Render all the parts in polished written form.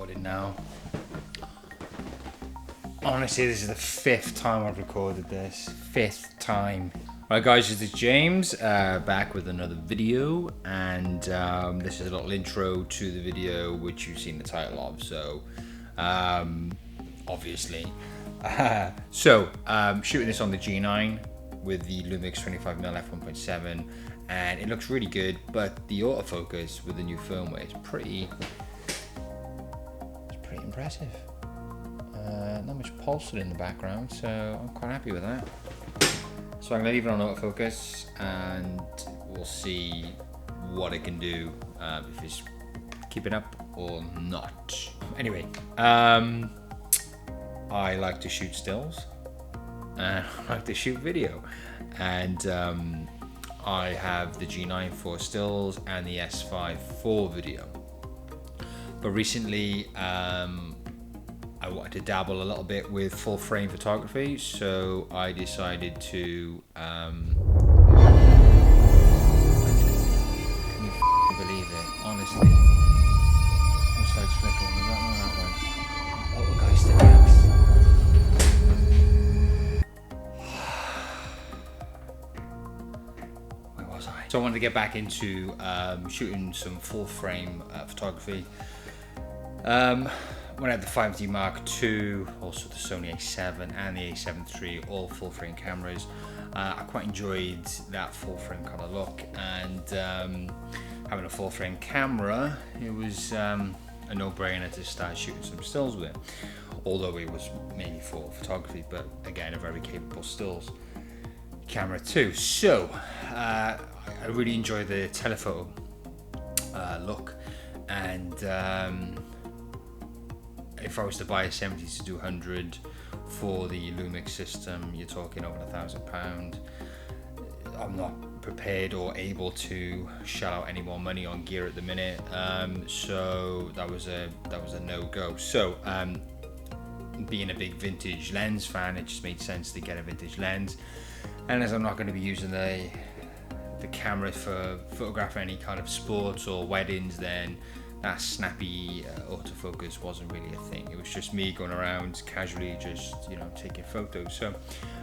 recording now. Honestly, this is the 5th time I've recorded this. 5th time. Right guys, this is James, back with another video, and this is a little intro to the video which you've seen the title of, so obviously. Shooting this on the G9 with the Lumix 25mm f1.7, and it looks really good, but the autofocus with the new firmware is pretty impressive. Not much pulsing in the background, so I'm quite happy with that. So I'm going to leave it on autofocus and we'll see what it can do, if it's keeping up or not. Anyway, I like to shoot stills and I like to shoot video, and I have the G9 for stills and the S5 for video. But recently I wanted to dabble a little bit with full frame photography, so I decided to can you believe it? Honestly, which side's flickering? Was that one or that one? Oh, the guy's still out. Where was I? So I wanted to get back into shooting some full frame photography. When I had the 5D Mark II, also the Sony A7 and the A7 III, all full frame cameras, I quite enjoyed that full frame kind of look, and having a full frame camera, it was a no-brainer to start shooting some stills with it, although it was mainly for photography, but again a very capable stills camera too. So I really enjoy the telephoto look, and if I was to buy a 70-200 for the Lumix system, you're talking over £1,000. I'm not prepared or able to shell out any more money on gear at the minute, so that was a no-go. So being a big vintage lens fan, it just made sense to get a vintage lens, and as I'm not going to be using the camera for photographing any kind of sports or weddings, then that snappy autofocus wasn't really a thing. It was just me going around casually, just taking photos. So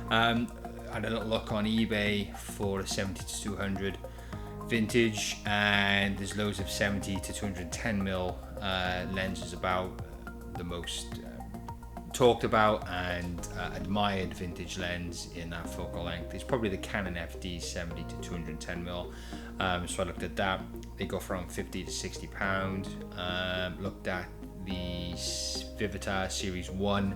I had a little look on eBay for a 70-200 vintage, and there's loads of 70-210mm lenses about, the most talked about and admired vintage lens in that focal length. It's probably the Canon FD 70-210mm. So I looked at that. They go from £50 to £60. Looked at the Vivitar Series 1,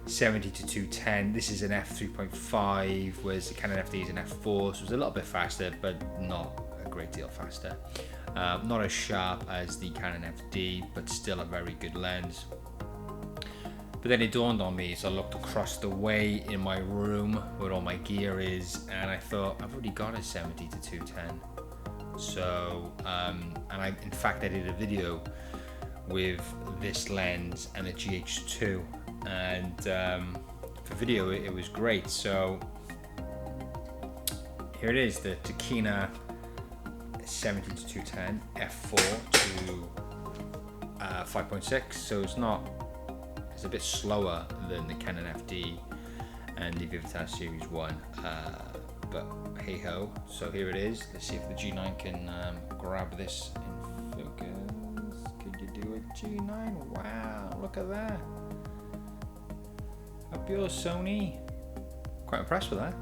70-210. This is an f3.5, whereas the Canon FD is an f4, so it's a little bit faster, but not a great deal faster. Not as sharp as the Canon FD, but still a very good lens. But then it dawned on me as I looked across the way in my room where all my gear is, and I thought, I've already got a 70-210. So, in fact I did a video with this lens and a GH2, and for video it was great. So here it is, the TOKINA 70-210 f4 to 5.6. So it's a bit slower than the Canon FD and the Vivitar Series 1, but hey ho. So here it is. Let's see if the G9 can grab this in focus. Could you do it, G9? Wow, look at that. Up yours, Sony. Quite impressed with that.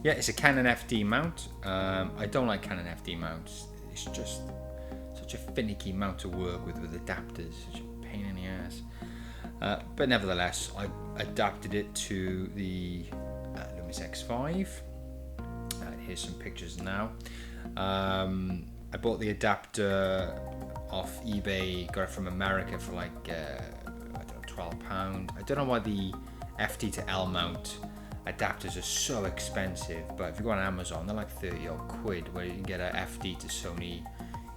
Yeah, it's a Canon FD mount. I don't like Canon FD mounts. It's just such a finicky mount to work with adapters. Such a pain in the ass. But nevertheless, I adapted it to the Lumix S5. Here's some pictures now. I bought the adapter off eBay, got it from America for like £12. I don't know why the FD to L mount adapters are so expensive, but if you go on Amazon, they're like 30 odd quid, where you can get a FD to Sony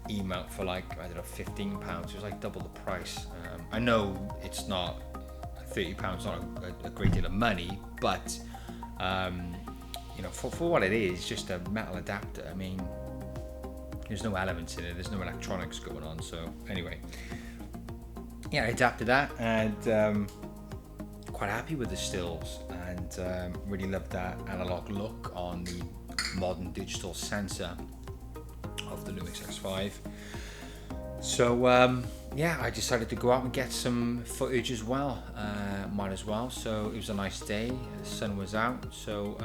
E mount for like, I don't know, £15. So it's like double the price. I know it's not £30, not a great deal of money, but for what it is, just a metal adapter. I mean, there's no elements in it, there's no electronics going on. So anyway, yeah, I adapted that, and quite happy with the stills, and really love that analog look on the modern digital sensor of the Lumix S5. So yeah, I decided to go out and get some footage as well, might as well. So it was a nice day, the sun was out, so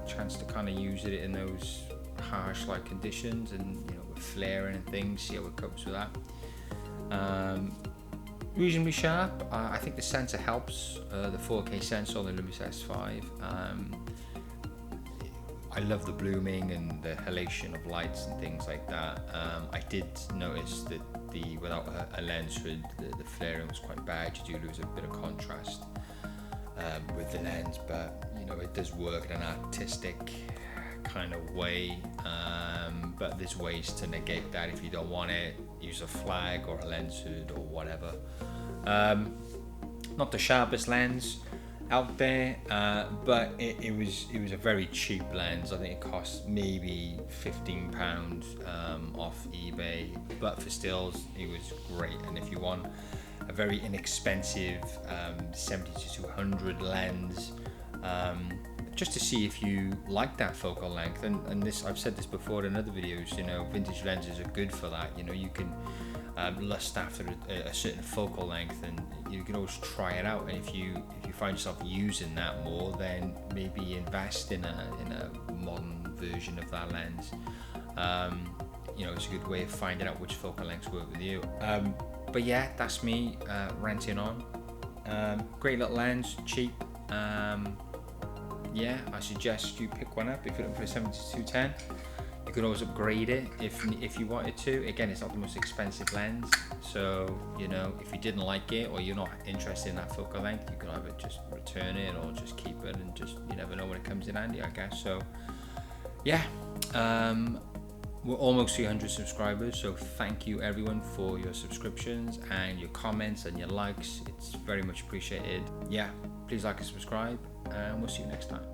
chance to kind of use it in those harsh light conditions, and you know, with flaring and things, see how it copes with that. Reasonably sharp. I think the sensor helps, the 4K sensor on the Lumix S5. I love the blooming and the halation of lights and things like that. I did notice that without a lens hood, the flaring was quite bad. You do lose a bit of contrast with the lens, but you know, it does work in an artistic kind of way. But there's ways to negate that if you don't want it. Use a flag or a lens hood or whatever. Not the sharpest lens out there, but it was a very cheap lens. I think it cost maybe £15 off eBay, but for stills it was great. And if you want a very inexpensive 70-200 lens, just to see if you like that focal length, and this, I've said this before in other videos, you know, vintage lenses are good for that. You know, you can lust after a certain focal length, and you can always try it out, and if you find yourself using that more, then maybe invest in a modern version of that lens. You know, it's a good way of finding out which focal lengths work with you. But yeah, that's me ranting on. Great little lens, cheap. Yeah, I suggest you pick one up if you're looking for a 70-210. You could always upgrade it if you wanted to. Again, it's not the most expensive lens, so you know, if you didn't like it or you're not interested in that focal length, you can either just return it or just keep it, and just, you never know when it comes in handy, I guess. So yeah, we're almost 300 subscribers, so thank you everyone for your subscriptions and your comments and your likes. It's very much appreciated. Yeah, please like and subscribe, and we'll see you next time.